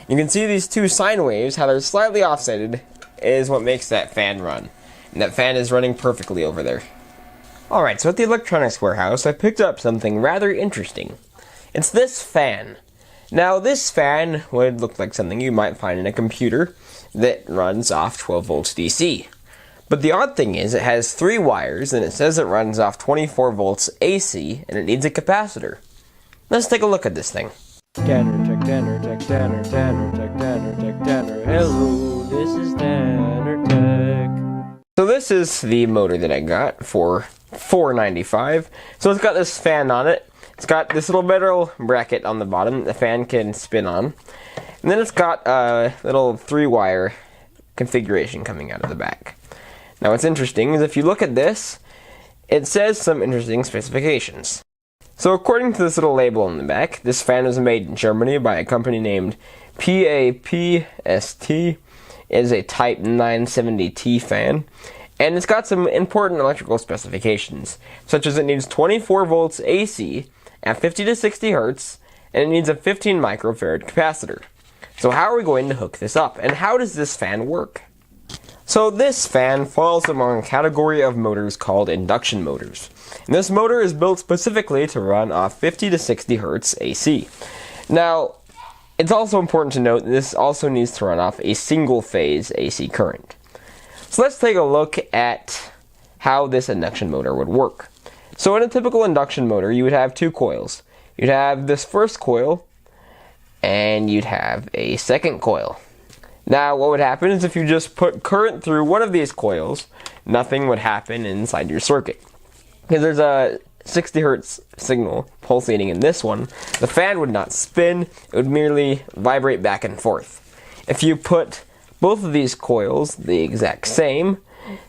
You can see these two sine waves, how they're slightly offsetted, is what makes that fan run. And that fan is running perfectly over there. Alright, so at the electronics warehouse, I picked up something rather interesting. It's this fan. Now, this fan would look like something you might find in a computer that runs off 12 volts DC. But the odd thing is, it has 3 wires, and it says it runs off 24 volts AC, and it needs a capacitor. Let's take a look at this thing. Tanner, check Tanner, check Tanner, Tanner, check Tanner, check Tanner. Hello, this is Tanner Tech. So this is the motor that I got for $4.95. So it's got this fan on it. It's got this little metal bracket on the bottom the fan can spin on. And then it's got a little 3-wire configuration coming out of the back. Now what's interesting is if you look at this, it says some interesting specifications. So according to this little label on the back, this fan was made in Germany by a company named PAPST. It is a Type 970T fan. And it's got some important electrical specifications, such as it needs 24 volts AC at 50 to 60 hertz, and it needs a 15 microfarad capacitor. So how are we going to hook this up, and how does this fan work? So this fan falls among a category of motors called induction motors. And this motor is built specifically to run off 50 to 60 hertz AC. Now, it's also important to note that this also needs to run off a single phase AC current. So let's take a look at how this induction motor would work. So in a typical induction motor, you would have 2 coils. You'd have this first coil, and you'd have a second coil. Now, what would happen is if you just put current through one of these coils, nothing would happen inside your circuit. Because there's a 60 hertz signal pulsating in this one, the fan would not spin, it would merely vibrate back and forth. If you put both of these coils the exact same,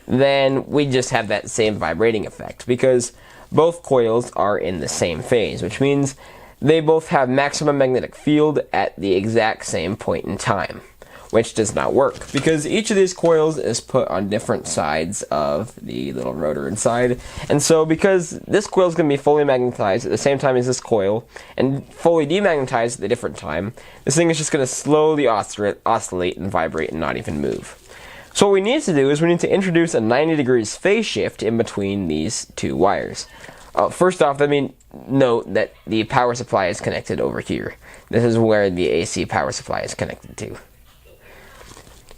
then we just have that same vibrating effect, because both coils are in the same phase, which means they both have maximum magnetic field at the exact same point in time, which does not work, because each of these coils is put on different sides of the little rotor inside, and so because this coil is going to be fully magnetized at the same time as this coil, and fully demagnetized at a different time, this thing is just going to slowly oscillate and vibrate and not even move. So what we need to do is we need to introduce a 90 degrees phase shift in between these 2 wires. First off, let me note that the power supply is connected over here. This is where the AC power supply is connected to.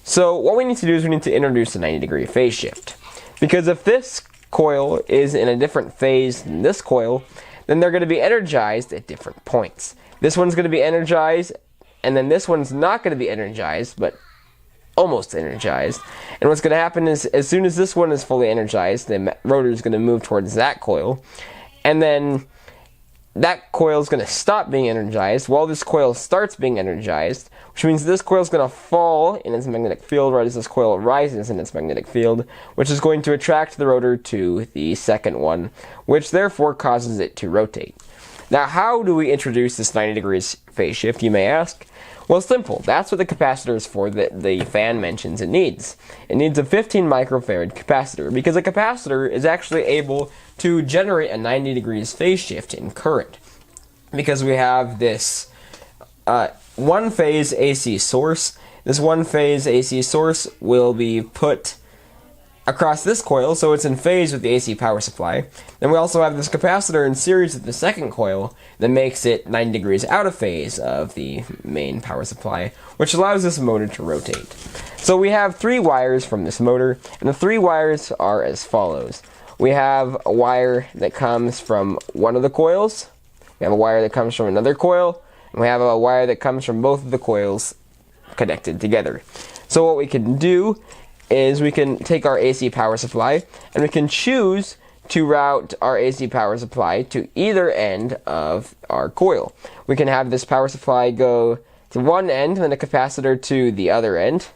So what we need to do is we need to introduce a 90 degree phase shift. Because if this coil is in a different phase than this coil, then they're going to be energized at different points. This one's going to be energized, and then this one's not going to be energized, but almost energized. And what's going to happen is as soon as this one is fully energized, the rotor is going to move towards that coil, and then that coil is going to stop being energized while this coil starts being energized, which means this coil is going to fall in its magnetic field right as this coil rises in its magnetic field, which is going to attract the rotor to the second one, which therefore causes it to rotate. Now, how do we introduce this 90 degrees phase shift, you may ask? Well, simple. That's what the capacitor is for that the fan mentions it needs. It needs a 15 microfarad capacitor, because a capacitor is actually able to generate a 90 degrees phase shift in current. Because we have this one-phase AC source. This one-phase AC source will be put across this coil, so it's in phase with the AC power supply. Then we also have this capacitor in series with the second coil that makes it 90 degrees out of phase of the main power supply, which allows this motor to rotate. So we have 3 wires from this motor, and the 3 wires are as follows. We have a wire that comes from one of the coils, we have a wire that comes from another coil, and we have a wire that comes from both of the coils connected together. So what we can do is we can take our AC power supply, and we can choose to route our AC power supply to either end of our coil. We can have this power supply go to one end and then a capacitor to the other end,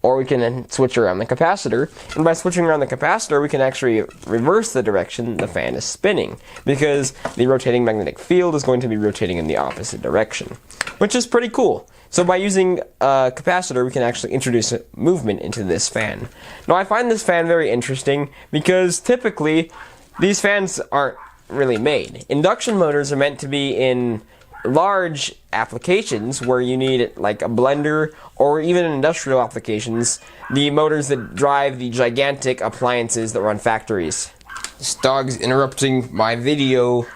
or we can then switch around the capacitor, and by switching around the capacitor we can actually reverse the direction the fan is spinning, because the rotating magnetic field is going to be rotating in the opposite direction, which is pretty cool. So by using a capacitor, we can actually introduce a movement into this fan. Now, I find this fan very interesting because typically these fans aren't really made. Induction motors are meant to be in large applications where you need like a blender or even in industrial applications, the motors that drive the gigantic appliances that run factories. This dog's interrupting my video.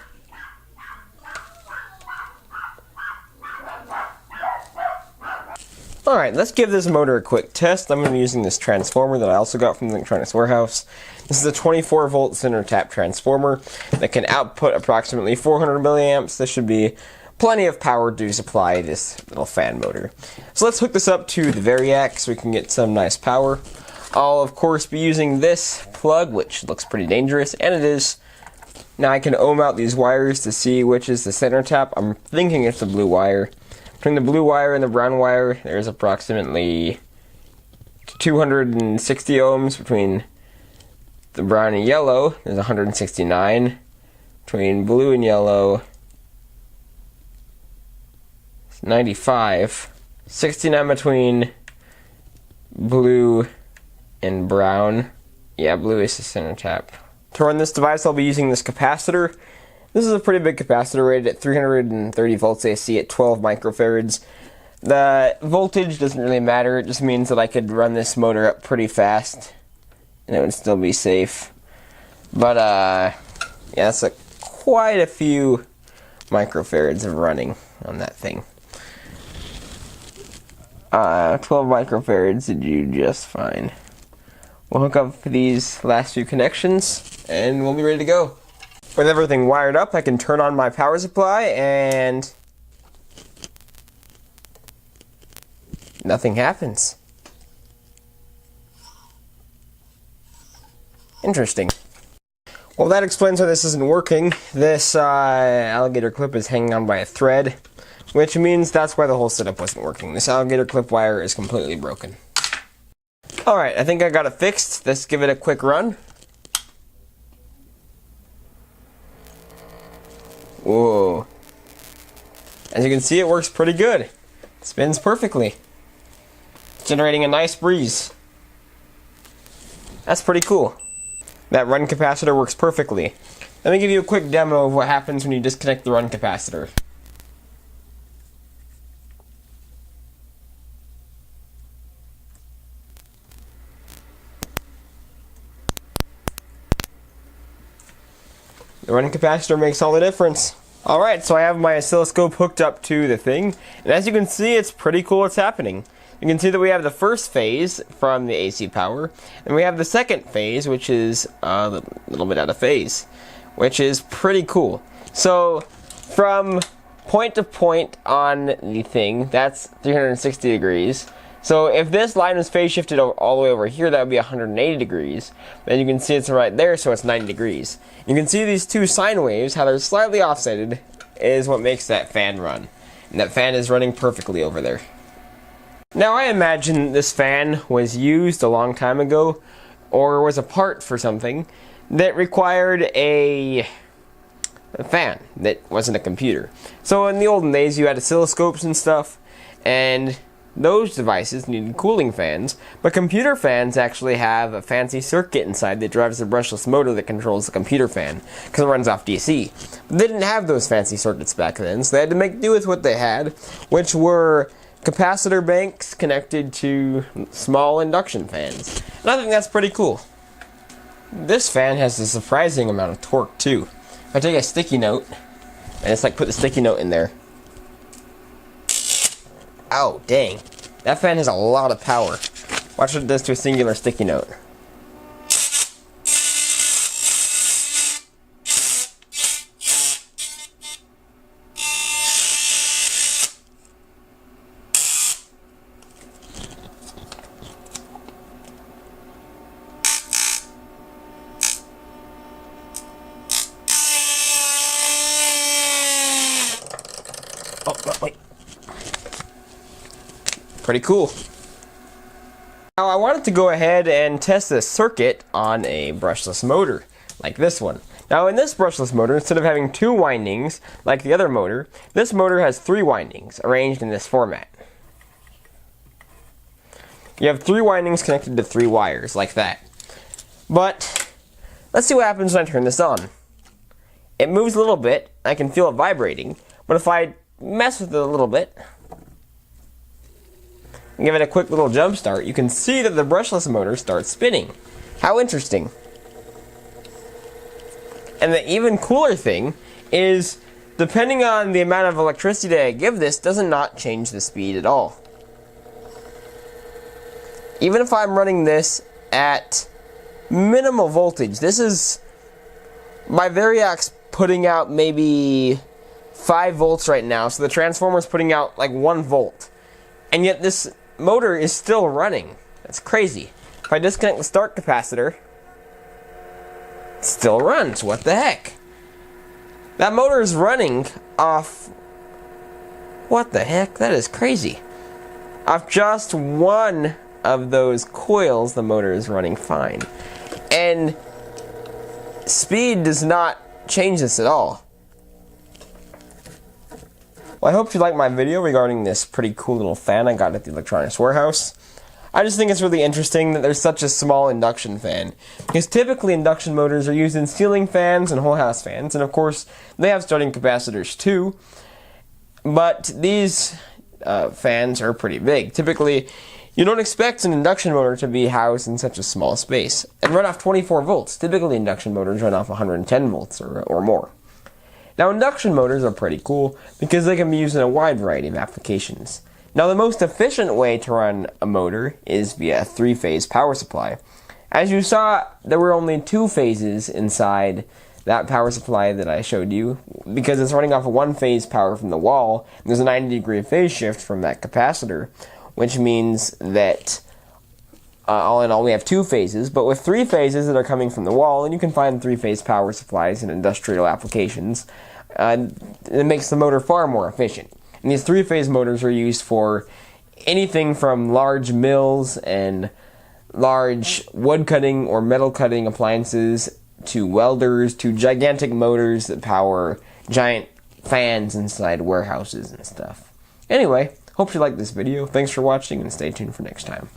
Alright, let's give this motor a quick test. I'm going to be using this transformer that I also got from the Electronics Warehouse. This is a 24 volt center tap transformer that can output approximately 400 milliamps. This should be plenty of power to supply this little fan motor. So let's hook this up to the Variac so we can get some nice power. I'll of course be using this plug, which looks pretty dangerous, and it is. Now I can ohm out these wires to see which is the center tap. I'm thinking it's the blue wire. Between the blue wire and the brown wire, there's approximately 260 ohms. Between the brown and yellow, there's 169. Between blue and yellow, it's 95. 69 between blue and brown. Yeah, blue is the center tap. To run this device, I'll be using this capacitor. This is a pretty big capacitor rated at 330 volts AC at 12 microfarads. The voltage doesn't really matter, it just means that I could run this motor up pretty fast and it would still be safe. But yeah, that's quite a few microfarads of running on that thing. 12 microfarads did you just fine. We'll hook up these last few connections and we'll be ready to go. With everything wired up, I can turn on my power supply and nothing happens. Interesting. Well, that explains why this isn't working. This alligator clip is hanging on by a thread, which means that's why the whole setup wasn't working. This alligator clip wire is completely broken. Alright, I think I got it fixed. Let's give it a quick run. Whoa. As you can see, it works pretty good. It spins perfectly. Generating a nice breeze. That's pretty cool. That run capacitor works perfectly. Let me give you a quick demo of what happens when you disconnect the run capacitor. The running capacitor makes all the difference. Alright, so I have my oscilloscope hooked up to the thing, and as you can see, it's pretty cool what's happening. You can see that we have the first phase from the AC power, and we have the second phase, which is a little bit out of phase, which is pretty cool. So, from point to point on the thing, that's 360 degrees. So if this line was phase shifted all the way over here, that would be 180 degrees. Then you can see it's right there, so it's 90 degrees. You can see these two sine waves, how they're slightly offsetted, is what makes that fan run. And that fan is running perfectly over there. Now I imagine this fan was used a long time ago, or was a part for something, that required a fan that wasn't a computer. So in the olden days you had oscilloscopes and stuff, and those devices needed cooling fans, but computer fans actually have a fancy circuit inside that drives the brushless motor that controls the computer fan, because it runs off DC. But they didn't have those fancy circuits back then, so they had to make do with what they had, which were capacitor banks connected to small induction fans. And I think that's pretty cool. This fan has a surprising amount of torque too. If I take a sticky note, and it's like put the sticky note in there. Ow, dang. That fan has a lot of power. Watch what it does to a singular sticky note. Oh, wait. Pretty cool. Now I wanted to go ahead and test this circuit on a brushless motor, like this one. Now in this brushless motor, instead of having 2 windings, like the other motor, this motor has 3 windings, arranged in this format. You have 3 windings connected to 3 wires, like that. But, let's see what happens when I turn this on. It moves a little bit, I can feel it vibrating, but if I mess with it a little bit, give it a quick little jump start, you can see that the brushless motor starts spinning. How interesting. And the even cooler thing is, depending on the amount of electricity I give this, does not change the speed at all. Even if I'm running this at minimal voltage, this is my Variax putting out maybe 5 volts right now, so the transformer's putting out like 1 volt. And yet this motor is still running. That's crazy. If I disconnect the start capacitor, it still runs. What the heck? That motor is running off... What the heck? That is crazy. Off just one of those coils, the motor is running fine. And speed does not change this at all. Well, I hope you liked my video regarding this pretty cool little fan I got at the electronics warehouse. I just think it's really interesting that there's such a small induction fan, because typically induction motors are used in ceiling fans and whole house fans, and of course they have starting capacitors too, but these fans are pretty big. Typically you don't expect an induction motor to be housed in such a small space and run off 24 volts. Typically induction motors run off 110 volts or more. Now, induction motors are pretty cool because they can be used in a wide variety of applications. Now, the most efficient way to run a motor is via a 3-phase power supply. As you saw, there were only 2 phases inside that power supply that I showed you, because it's running off a 1-phase power from the wall, and there's a 90-degree phase shift from that capacitor, which means that all in all we have 2 phases, but with 3 phases that are coming from the wall, and you can find 3-phase power supplies in industrial applications, it makes the motor far more efficient. And these 3-phase motors are used for anything from large mills and large wood cutting or metal cutting appliances to welders to gigantic motors that power giant fans inside warehouses and stuff. Anyway, hope you liked this video. Thanks for watching and stay tuned for next time.